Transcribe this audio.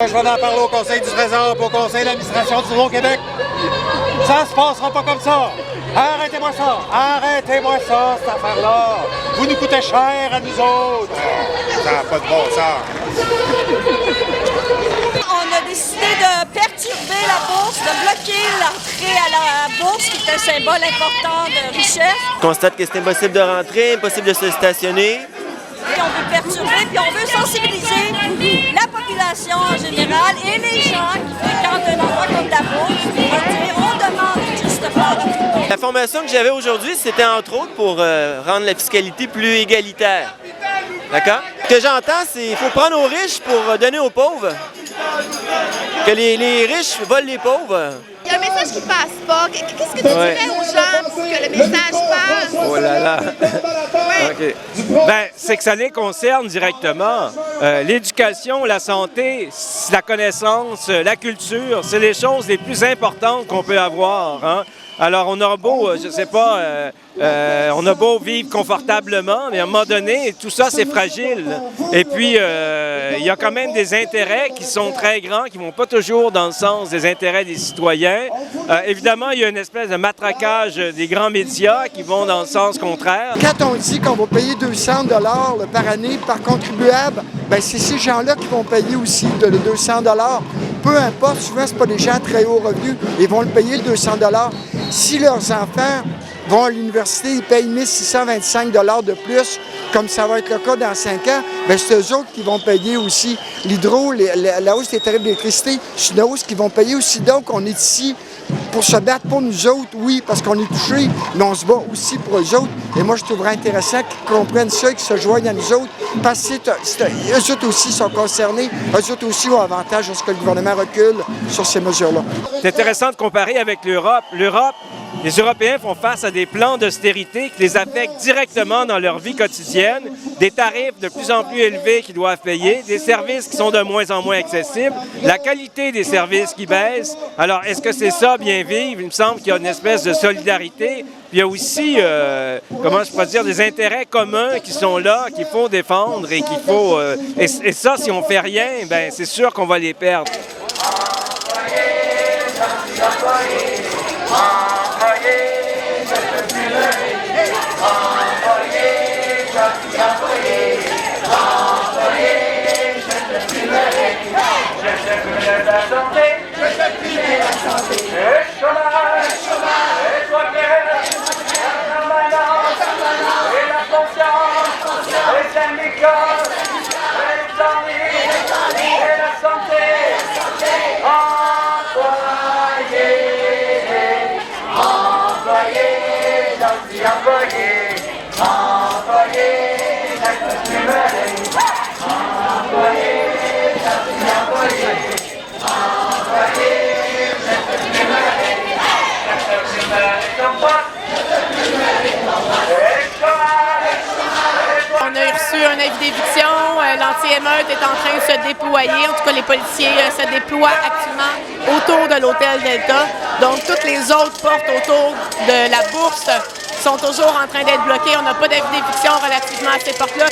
Je vais en parler au Conseil du Trésor et au Conseil d'administration du Nouveau-Québec. Ça se passera pas comme ça. Arrêtez-moi ça. Arrêtez-moi ça, cette affaire-là. Vous nous coûtez cher à nous autres. Ça n'a pas de bon sens. On a décidé de perturber la bourse, de bloquer l'entrée à la bourse, qui est un symbole important de richesse. On constate que c'est impossible de rentrer, impossible de se stationner. Et on veut perturber, puis on veut sensibiliser la population en général et les gens qui fréquentent un endroit comme la bourse. On demande juste de faire tout le monde. La formation que j'avais aujourd'hui, c'était entre autres pour rendre la fiscalité plus égalitaire. D'accord? Ce que j'entends, c'est qu'il faut prendre aux riches pour donner aux pauvres. Que les riches volent les pauvres. Il y a un message qui passe pas. Qu'est-ce que tu dirais aux gens pour que le message passe? Oh là là! Ouais. OK. Ben, c'est que ça les concerne directement. L'éducation, la santé, la connaissance, la culture, c'est les choses les plus importantes qu'on peut avoir. Hein? Alors, on a beau, je sais pas, on a beau vivre confortablement, mais à un moment donné, tout ça, c'est fragile. Et puis, il y a quand même des intérêts qui sont très grands, qui ne vont pas toujours dans le sens des intérêts des citoyens. Évidemment, il y a une espèce de matraquage des grands médias qui vont dans le sens contraire. Quand on dit qu'on va payer 200 $ par année par contribuable, bien, c'est ces gens-là qui vont payer aussi de 200 $. Peu importe, souvent, ce pas des gens à très haut revenu, ils vont le payer le 200 $. Si leurs enfants vont à l'université, ils payent 1 625 $ de plus, comme ça va être le cas dans 5 ans, bien, c'est eux autres qui vont payer aussi l'hydro, la hausse des tarifs d'électricité, c'est une hausse qu'ils vont payer aussi. Donc, on est ici pour se battre pour nous autres, oui, parce qu'on est touchés, mais on se bat aussi pour eux autres. Et moi, je trouverais intéressant qu'ils comprennent ça et qu'ils se joignent à nous autres, parce que eux autres aussi sont concernés, eux autres aussi ont avantage à ce que le gouvernement recule sur ces mesures-là. C'est intéressant de comparer avec l'Europe. L'Europe, les Européens font face à des plans d'austérité qui les affectent directement dans leur vie quotidienne, des tarifs de plus en plus élevés qu'ils doivent payer, des services qui sont de moins en moins accessibles, la qualité des services qui baisse. Alors, est-ce que c'est ça, bien vivre? Il me semble qu'il y a une espèce de solidarité. Puis il y a aussi, comment je pourrais dire, des intérêts communs qui sont là, qu'il faut défendre et qu'il faut... et ça, si on fait rien, ben c'est sûr qu'on va les perdre. On a reçu un avis d'éviction, l'anti-émeute est en train de se déployer, en tout cas les policiers se déploient actuellement autour de l'hôtel Delta. Donc toutes les autres portes autour de la bourse sont toujours en train d'être bloquées. On n'a pas d'avis d'éviction relativement à ces portes-là.